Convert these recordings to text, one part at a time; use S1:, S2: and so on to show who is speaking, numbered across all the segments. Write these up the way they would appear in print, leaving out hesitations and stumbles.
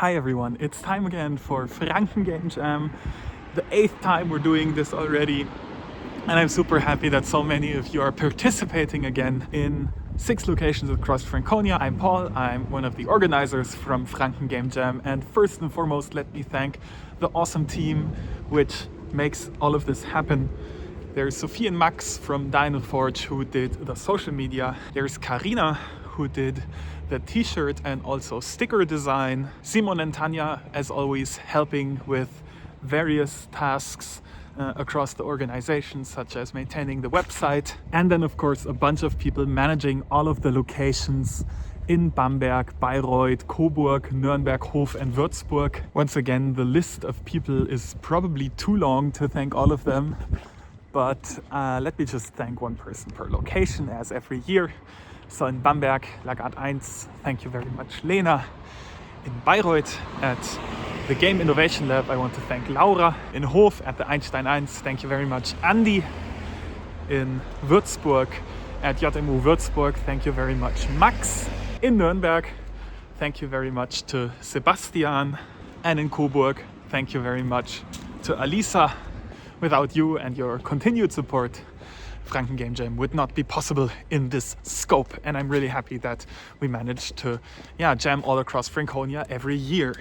S1: Hi everyone, it's time again for Franken Game Jam. The 8th time we're doing this already, and I'm super happy that so many of you are participating again in 6 locations across Franconia. I'm Paul, I'm one of the organizers from Franken Game Jam, and first and foremost let me thank the awesome team which makes all of this happen. There's Sophie and Max from Dino Forge who did the social media. There's Karina who did the t-shirt and also sticker design. Simon and Tanya, as always, helping with various tasks across the organization, such as maintaining the website. And then of course a bunch of people managing all of the locations in Bamberg, Bayreuth, Coburg, Nürnberg, Hof and Würzburg. Once again, the list of people is probably too long to thank all of them, but let me just thank one person per location as every year. So in Bamberg, Lagarde 1, thank you very much, Lena. In Bayreuth at the Game Innovation Lab, I want to thank Laura. In Hof at the Einstein 1, thank you very much, Andy. In Würzburg at JMU Würzburg, thank you very much, Max. In Nürnberg, thank you very much to Sebastian. And in Coburg, thank you very much to Alisa. Without you and your continued support, Franken Game Jam would not be possible in this scope, and I'm really happy that we managed to jam all across Franconia every year.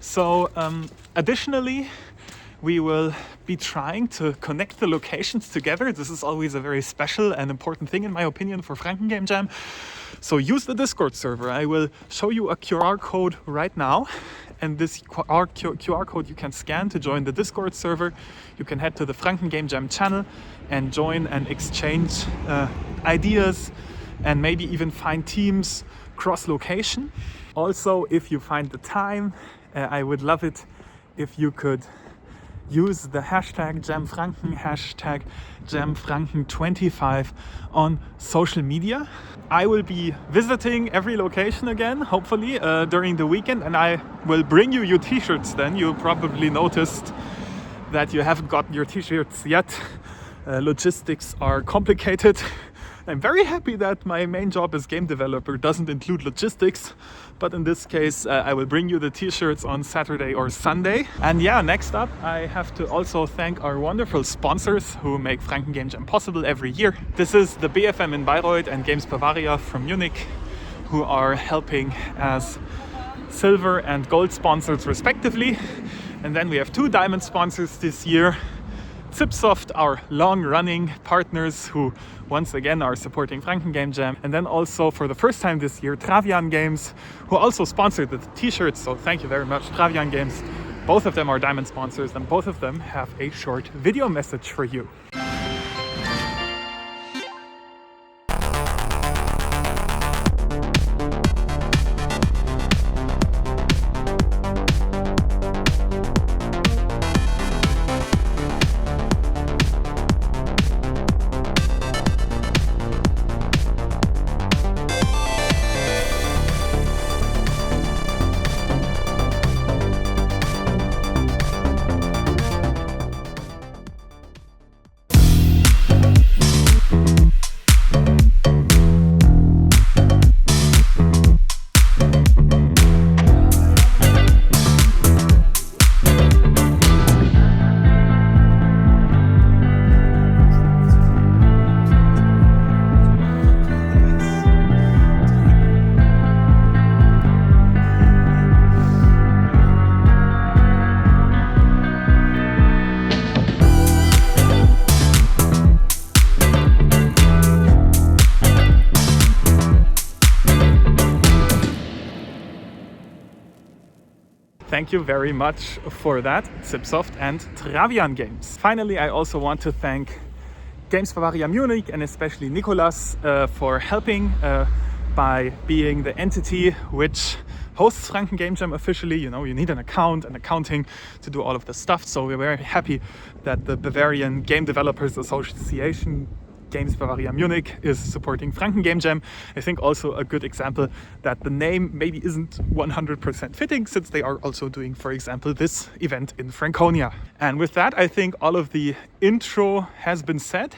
S1: So additionally, we will be trying to connect the locations together. This is always a very special and important thing, in my opinion, for Franken Game Jam. So use the Discord server. I will show you a QR code right now, and this QR code you can scan to join the Discord server. You can head to the Franken Game Jam channel and join and exchange ideas and maybe even find teams cross-location. Also, if you find the time, I would love it if you could use the hashtag JamFranken, hashtag JamFranken25 on social media. I will be visiting every location again, hopefully, during the weekend, and I will bring you your t-shirts then. You probably noticed that you haven't gotten your t-shirts yet. Logistics are complicated. I'm very happy that my main job as game developer doesn't include logistics, but in this case I will bring you the t-shirts on Saturday or Sunday. And next up I have to also thank our wonderful sponsors who make Franken Game Jam possible every year. This is the BFM in Bayreuth and Games Bavaria from Munich, who are helping as silver and gold sponsors respectively. And then we have 2 diamond sponsors this year. Zipsoft, our long-running partners who once again are supporting Franken Game Jam. And then also for the first time this year, Travian Games, who also sponsored the t-shirts. So thank you very much, Travian Games. Both of them are diamond sponsors, and both of them have a short video message for you. Thank you very much for that, Zipsoft and Travian Games. Finally, I also want to thank Games Bavaria Munich and especially Nicolas for helping by being the entity which hosts Franken Game Jam officially. You know, you need an account and accounting to do all of the stuff. So we're very happy that the Bavarian Game Developers Association Games Bavaria Munich is supporting Franken Game Jam. I think also a good example that the name maybe isn't 100% fitting, since they are also doing, for example, this event in Franconia. And with that, I think all of the intro has been said.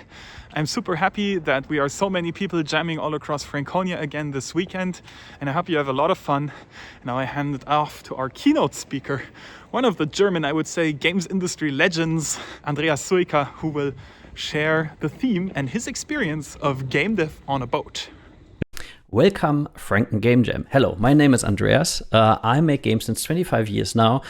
S1: I'm super happy that we are so many people jamming all across Franconia again this weekend, and I hope you have a lot of fun. Now I hand it off to our keynote speaker, one of the German, I would say, games industry legends, Andreas Suika, who will share the theme and his experience of game dev on a boat.
S2: Welcome, Franken Game Jam. Hello, my name is Andreas. I make games since 25 years now,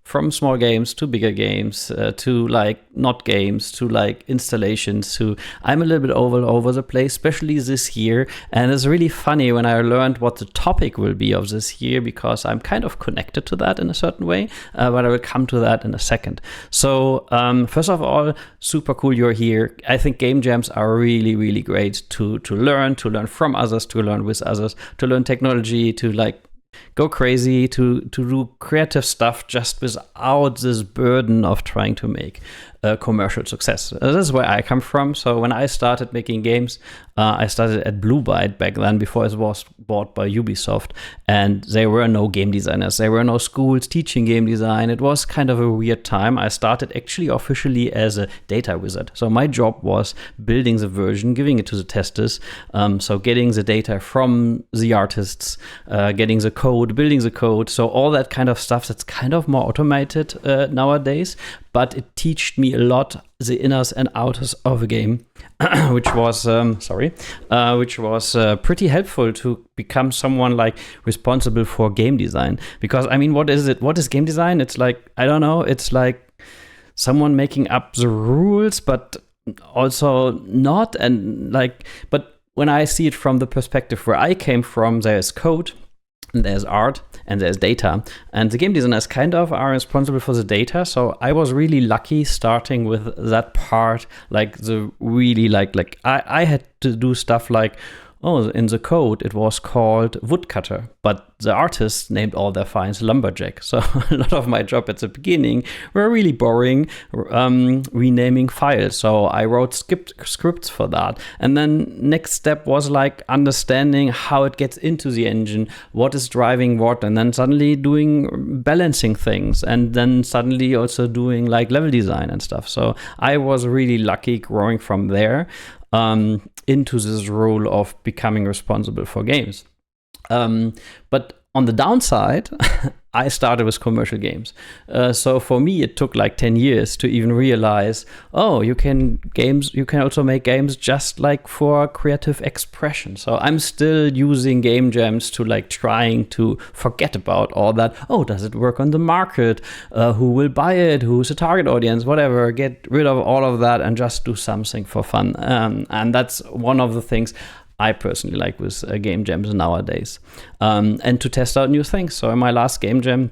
S2: from small games to bigger games, to like not games, to like installations, to I'm a little bit all over the place, especially this year. And it's really funny when I learned what the topic will be of this year, because I'm kind of connected to that in a certain way, but I will come to that in a second. So first of all, super cool you're here. I think game jams are really, really great to learn from others, to learn with others, to learn technology, to like go crazy, to do creative stuff just without this burden of trying to make a commercial success. This is where I come from. So when I started making games, I started at Blue Byte back then, before it was bought by Ubisoft, and there were no game designers. There were no schools teaching game design. It was kind of a weird time. I started actually officially as a data wizard. So my job was building the version, giving it to the testers. So getting the data from the artists, getting the code, building the code. So all that kind of stuff that's kind of more automated nowadays. But it taught me a lot, the inners and outers of a game, which was pretty helpful to become someone like responsible for game design. Because I mean, what is it? What is game design? It's like, I don't know. It's like someone making up the rules, but also not. And like, but when I see it from the perspective where I came from, there's code, and there's art, and there's data, and the game designers kind of are responsible for the data. So I was really lucky starting with that part, like the really like I had to do stuff like, in the code it was called woodcutter, but the artists named all their finds lumberjack. So a lot of my job at the beginning were really boring, renaming files. So I wrote scripts for that. And then next step was like understanding how it gets into the engine, what is driving what, and then suddenly doing balancing things, and then suddenly also doing like level design and stuff. So I was really lucky growing from there into this role of becoming responsible for games. But on the downside, I started with commercial games. So for me, it took like 10 years to even realize, you can also make games just like for creative expression. So I'm still using game jams to like trying to forget about all that. Does it work on the market? Who will buy it? Who's the target audience? Whatever. Get rid of all of that and just do something for fun. And that's one of the things I personally like with game jams nowadays, and to test out new things. So in my last game jam,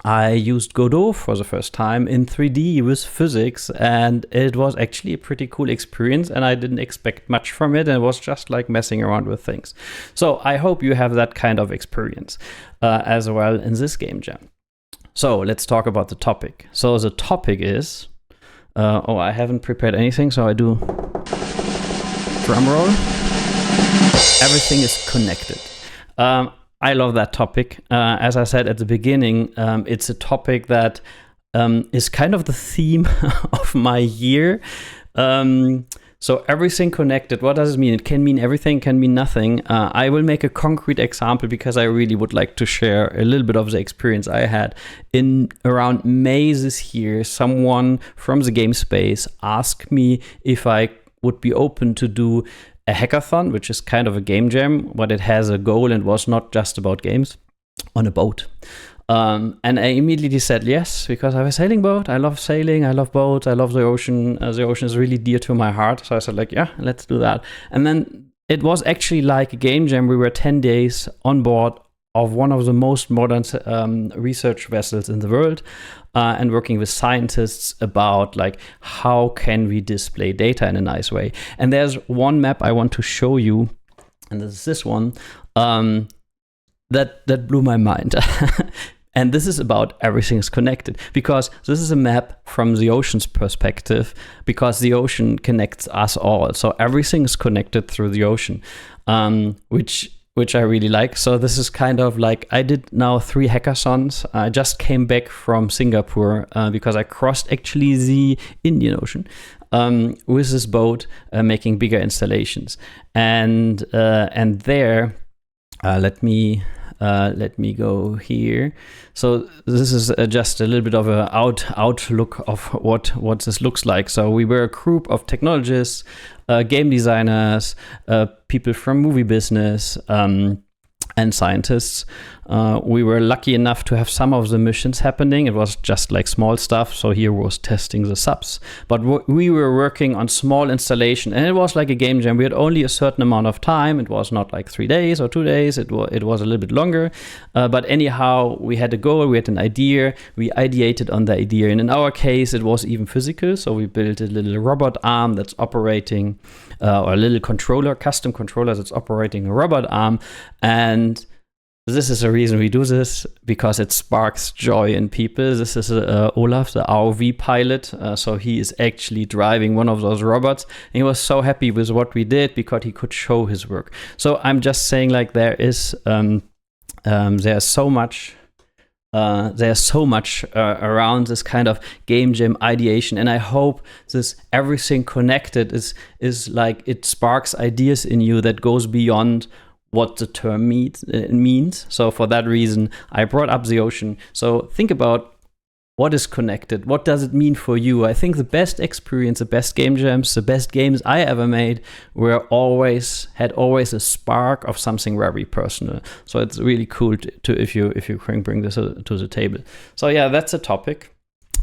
S2: I used Godot for the first time in 3D with physics, and it was actually a pretty cool experience, and I didn't expect much from it, and it was just like messing around with things. So I hope you have that kind of experience as well in this game jam. So let's talk about the topic. So the topic is, I haven't prepared anything, so I do drum roll. Everything is connected. I love that topic. As I said at the beginning, it's a topic that is kind of the theme of my year. So everything connected, what does it mean? It can mean everything, can mean nothing. I will make a concrete example because I really would like to share a little bit of the experience I had. In around May this year, someone from the game space asked me if I would be open to do a hackathon, which is kind of a game jam, but it has a goal and was not just about games, on a boat. And I immediately said yes, because I have a sailing boat. I love sailing, I love boats, I love the ocean. The ocean is really dear to my heart. So I said like, yeah, let's do that. And then it was actually like a game jam. We were 10 days on board of one of the most modern research vessels in the world, and working with scientists about like how can we display data in a nice way. And there's one map I want to show you, and this is this one, that blew my mind. And this is about everything is connected, because this is a map from the ocean's perspective, because the ocean connects us all. So everything is connected through the ocean, which I really like. So this is kind of like, I did now 3 hackathons. I just came back from Singapore because I crossed actually the Indian Ocean with this boat, making bigger installations. And there, let me go here. So this is just a little bit of an outlook of what this looks like. So we were a group of technologists, game designers, people from movie business, and scientists. We were lucky enough to have some of the missions happening. It was just like small stuff. So here was testing the subs. But we were working on small installation, and it was like a game jam. We had only a certain amount of time. It was not like 3 days or 2 days. It was a little bit longer. But anyhow, we had a goal. We had an idea. We ideated on the idea. And in our case, it was even physical. So we built a little robot arm that's operating, or a little controller, custom controller that's operating a robot arm. And this is the reason we do this, because it sparks joy in people. This is Olaf, the ROV pilot. So he is actually driving one of those robots. And he was so happy with what we did because he could show his work. So I'm just saying, like, there's so much around this kind of game jam ideation, and I hope this everything connected is like, it sparks ideas in you that goes beyond what the term means. So for that reason, I brought up the ocean. So think about what is connected. What does it mean for you? I think the best experience, the best game jams, the best games I ever made had always a spark of something very personal. So it's really cool to if you can bring this to the table. So yeah, that's a topic.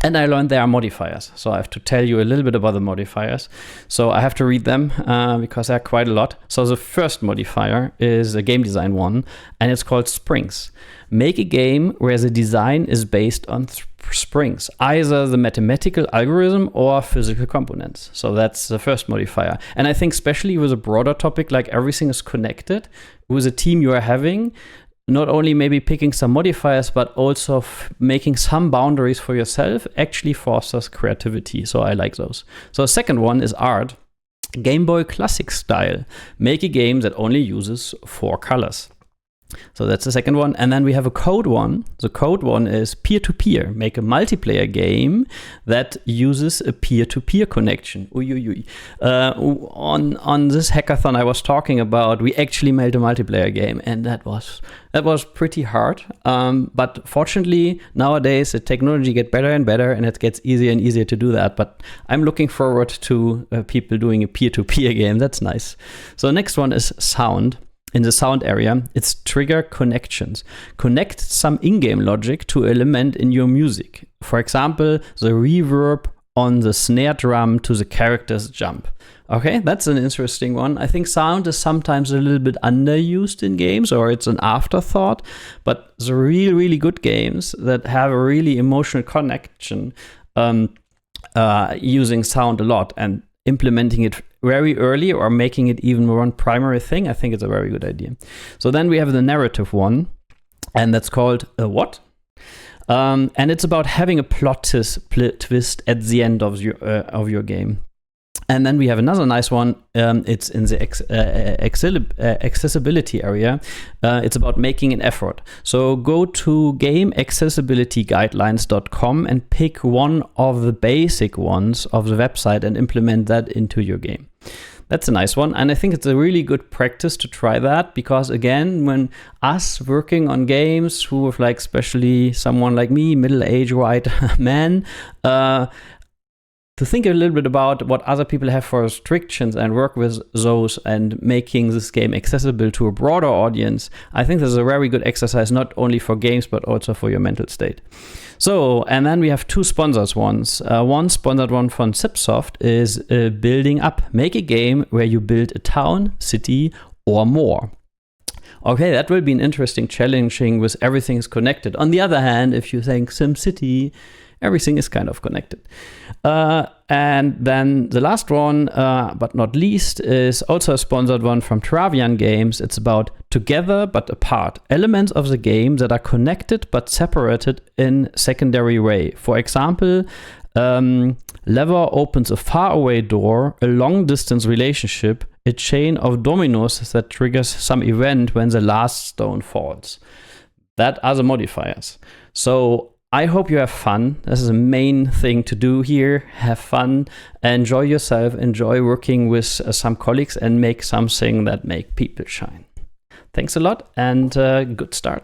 S2: And I learned there are modifiers. So I have to tell you a little bit about the modifiers. So I have to read them because there are quite a lot. So the first modifier is a game design one, and it's called springs. Make a game where the design is based on springs, either the mathematical algorithm or physical components. So that's the first modifier. And I think especially with a broader topic like everything is connected, with a team you are having, not only maybe picking some modifiers, but also making some boundaries for yourself actually fosters creativity. So I like those. So the second one is art. Gameboy classic style. Make a game that only uses 4 colors. So that's the second one. And then we have a code one. The code one is peer-to-peer. Make a multiplayer game that uses a peer-to-peer connection. On this hackathon I was talking about, we actually made a multiplayer game, and that was pretty hard. But fortunately, nowadays the technology gets better and better, and it gets easier and easier to do that. But I'm looking forward to people doing a peer-to-peer game. That's nice. So the next one is sound. In the sound area, it's trigger connections. Connect some in-game logic to element in your music. For example, the reverb on the snare drum to the character's jump. Okay, that's an interesting one. I think sound is sometimes a little bit underused in games, or it's an afterthought. But the really good games that have a really emotional connection using sound a lot and implementing it very early or making it even one primary thing, I think it's a very good idea. So then we have the narrative one, and that's called a what? And it's about having a plot twist at the end of your game. And then we have another nice one. It's in the accessibility area. It's about making an effort. So go to gameaccessibilityguidelines.com and pick one of the basic ones of the website and implement that into your game. That's a nice one. And I think it's a really good practice to try that, because again, when us working on games, who have like, especially someone like me, middle-aged white man, to think a little bit about what other people have for restrictions and work with those and making this game accessible to a broader audience, I think this is a very good exercise, not only for games, but also for your mental state. So, and then we have 2 sponsors ones. One sponsored one from Zipsoft is building up. Make a game where you build a town, city, or more. Okay, that will be an interesting challenging with everything is connected. On the other hand, if you think SimCity, everything is kind of connected. And then the last one, but not least, is also a sponsored one from Travian Games. It's about together but apart, elements of the game that are connected but separated in secondary way. For example, lever opens a faraway door, a long-distance relationship, a chain of dominos that triggers some event when the last stone falls. That are the modifiers. So I hope you have fun. This is the main thing to do here. Have fun, enjoy yourself, enjoy working with some colleagues and make something that make people shine. Thanks a lot and good start.